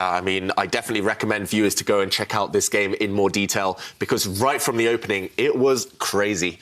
I mean, I definitely recommend viewers to go and check out this game in more detail because right from the opening, it was crazy.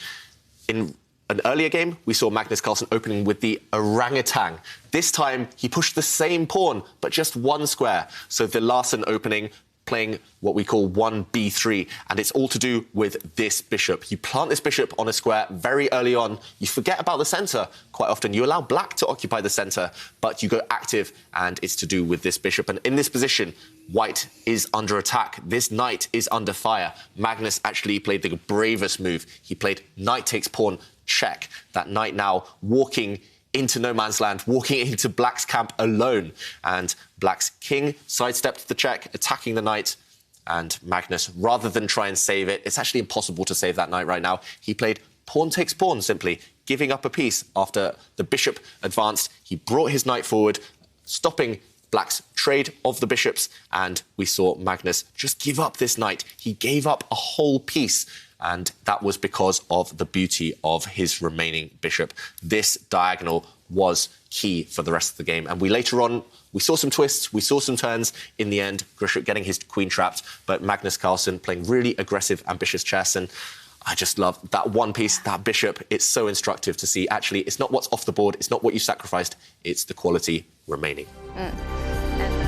In an earlier game, we saw Magnus Carlsen opening with the orangutan. This time, he pushed the same pawn, but just one square. So the Larsen opening, playing what we call 1b3, and it's all to do with this bishop. You plant this bishop on a square very early on. You forget about the centre quite often. You allow black to occupy the centre, but you go active, and it's to do with this bishop. And in this position, white is under attack. This knight is under fire. Magnus actually played the bravest move. He played knight takes pawn, check. That knight now walking into no man's land, walking into black's camp alone. And black's king sidestepped the check, attacking the knight. And Magnus, rather than try and save it, it's actually impossible to save that knight right now. He played pawn takes pawn, simply giving up a piece after the bishop advanced. He brought his knight forward, stopping black's trade of the bishops. And we saw Magnus just give up this knight. He gave up a whole piece. And that was because of the beauty of his remaining bishop. This diagonal was key for the rest of the game. And we saw some twists, we saw some turns. In the end, Grischuk getting his queen trapped, but Magnus Carlsen playing really aggressive, ambitious chess. And I just love that one piece, that bishop. It's so instructive to see. Actually, it's not what's off the board, it's not what you sacrificed, it's the quality remaining.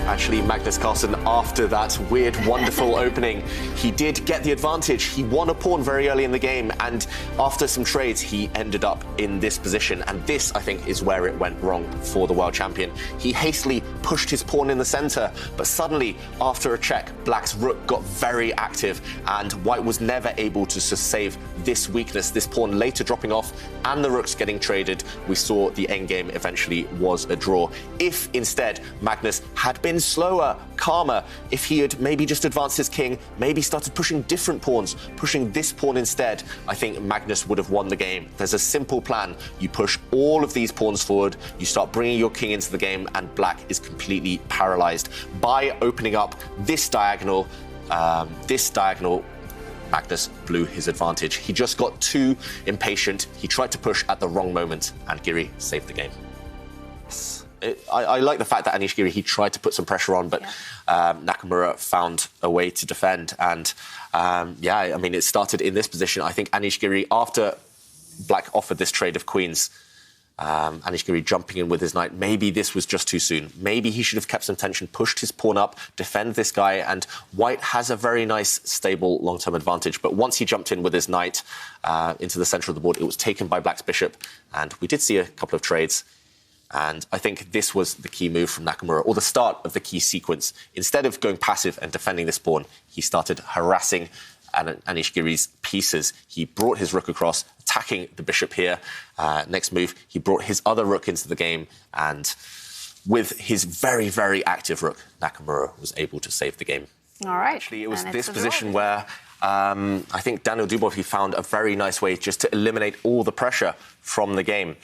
Actually, Magnus Carlsen, after that weird, wonderful opening, he did get the advantage. He won a pawn very early in the game, and after some trades, he ended up in this position. And this, I think, is where it went wrong for the world champion. He hastily pushed his pawn in the centre, but suddenly, after a check, black's rook got very active, and white was never able to save this weakness, this pawn later dropping off, and the rooks getting traded. We saw the endgame eventually was a draw. If, instead, Magnus had been slower, calmer, if he had maybe just advanced his king, maybe started pushing different pawns, pushing this pawn instead, I think Magnus would have won the game. There's a simple plan. You push all of these pawns forward, you start bringing your king into the game, and black is completely paralyzed. By opening up this diagonal, Magnus blew his advantage. He just got too impatient. He tried to push at the wrong moment, and Giri saved the game. I like the fact that Anish Giri, he tried to put some pressure on, but Nakamura found a way to defend. And, I mean, it started in this position. I think Anish Giri, after black offered this trade of queens, Anish Giri jumping in with his knight, maybe this was just too soon. Maybe he should have kept some tension, pushed his pawn up, defend this guy, and white has a very nice, stable, long-term advantage. But once he jumped in with his knight into the centre of the board, it was taken by black's bishop, and we did see a couple of trades. And I think this was the key move from Nakamura, or the start of the key sequence. Instead of going passive and defending this pawn, he started harassing Anish Giri's pieces. He brought his rook across, attacking the bishop here. Next move, he brought his other rook into the game, and with his very, very active rook, Nakamura was able to save the game. All right. Actually, it was this position where I think Daniel Dubov, he found a very nice way just to eliminate all the pressure from the game.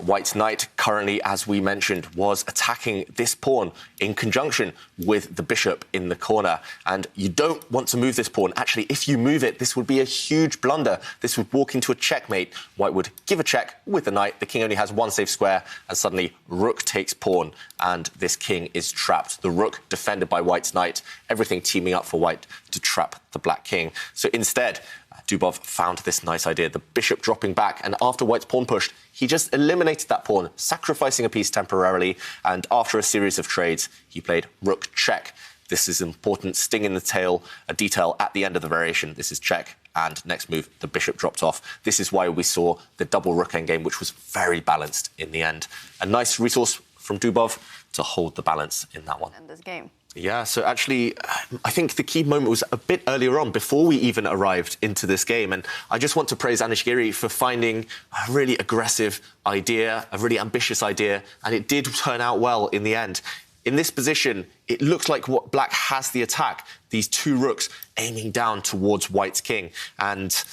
White's knight currently, as we mentioned, was attacking this pawn in conjunction with the bishop in the corner. And you don't want to move this pawn. Actually, if you move it, this would be a huge blunder. This would walk into a checkmate. White would give a check with the knight. The king only has one safe square, and suddenly rook takes pawn, and this king is trapped. The rook defended by White's knight, everything teaming up for White to trap the black king. So instead, Dubov found this nice idea, the bishop dropping back, and after White's pawn pushed, he just eliminated that pawn, sacrificing a piece temporarily, and after a series of trades, he played rook check. This is an important sting in the tail, a detail at the end of the variation. This is check, and next move, the bishop dropped off. This is why we saw the double rook endgame, which was very balanced in the end. A nice resource from Dubov to hold the balance in that one. In this game. Yeah, so actually, I think the key moment was a bit earlier on, before we even arrived into this game. And I just want to praise Anish Giri for finding a really aggressive idea, a really ambitious idea, and it did turn out well in the end. In this position, it looks like what black has the attack, these two rooks aiming down towards White's king. And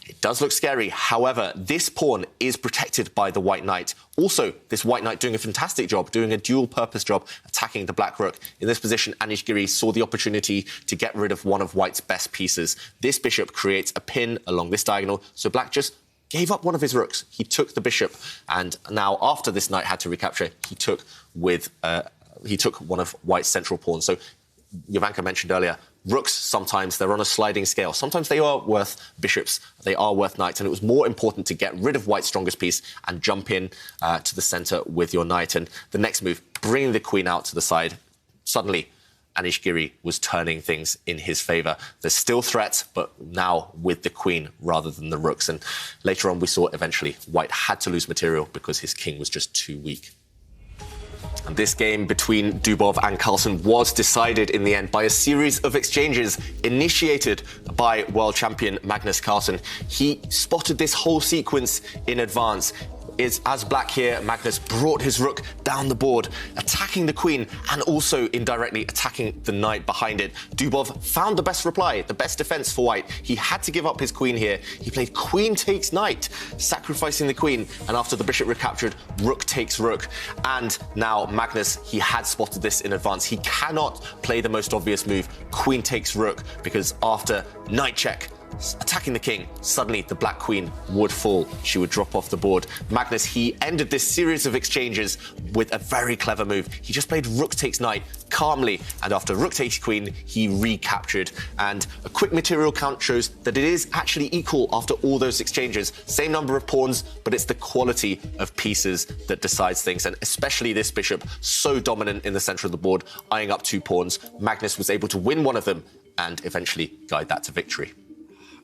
it does look scary. However, this pawn is protected by the white knight. Also, this white knight doing a fantastic job, doing a dual-purpose job, attacking the black rook. In this position, Anish Giri saw the opportunity to get rid of one of White's best pieces. This bishop creates a pin along this diagonal, so black just gave up one of his rooks. He took the bishop, and now, after this knight had to recapture, he took one of White's central pawns. So Jovanka mentioned earlier, rooks, sometimes they're on a sliding scale. Sometimes they are worth bishops, they are worth knights, and it was more important to get rid of white's strongest piece and jump in to the centre with your knight. And the next move, bringing the queen out to the side, suddenly Anish Giri was turning things in his favour. There's still threats, but now with the queen rather than the rooks. And later on, we saw eventually white had to lose material because his king was just too weak. And this game between Dubov and Carlsen was decided in the end by a series of exchanges initiated by world champion Magnus Carlsen. He spotted this whole sequence in advance. As black here, Magnus brought his rook down the board, attacking the queen and also indirectly attacking the knight behind it. Dubov found the best reply, the best defense for white. He had to give up his queen here. He played queen takes knight, sacrificing the queen, and after the bishop recaptured, rook takes rook. And now Magnus, he had spotted this in advance. He cannot play the most obvious move, queen takes rook, because after knight check, attacking the king, suddenly the black queen would fall. She would drop off the board. Magnus, he ended this series of exchanges with a very clever move. He just played rook takes knight calmly, and after rook takes queen, he recaptured. And a quick material count shows that it is actually equal after all those exchanges. Same number of pawns, but it's the quality of pieces that decides things, and especially this bishop, so dominant in the centre of the board, eyeing up 2 pawns. Magnus was able to win one of them and eventually guide that to victory.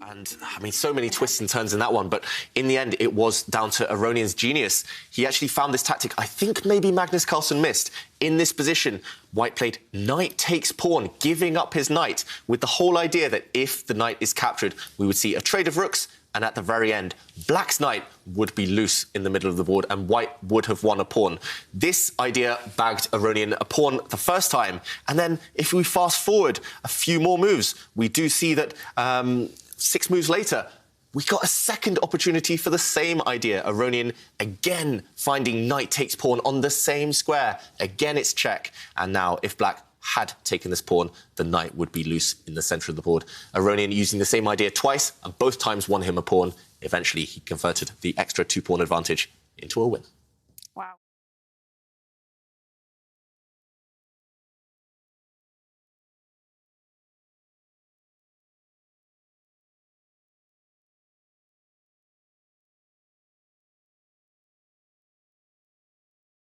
And, I mean, so many twists and turns in that one, but in the end, it was down to Aronian's genius. He actually found this tactic I think maybe Magnus Carlsen missed. In this position, white played knight takes pawn, giving up his knight, with the whole idea that if the knight is captured, we would see a trade of rooks, and at the very end, black's knight would be loose in the middle of the board, and white would have won a pawn. This idea bagged Aronian a pawn the first time, and then if we fast forward a few more moves, we do see that 6 moves later, we got a second opportunity for the same idea. Aronian again finding knight takes pawn on the same square. Again, it's check. And now, if black had taken this pawn, the knight would be loose in the centre of the board. Aronian using the same idea twice, and both times won him a pawn. Eventually, he converted the extra 2-pawn advantage into a win.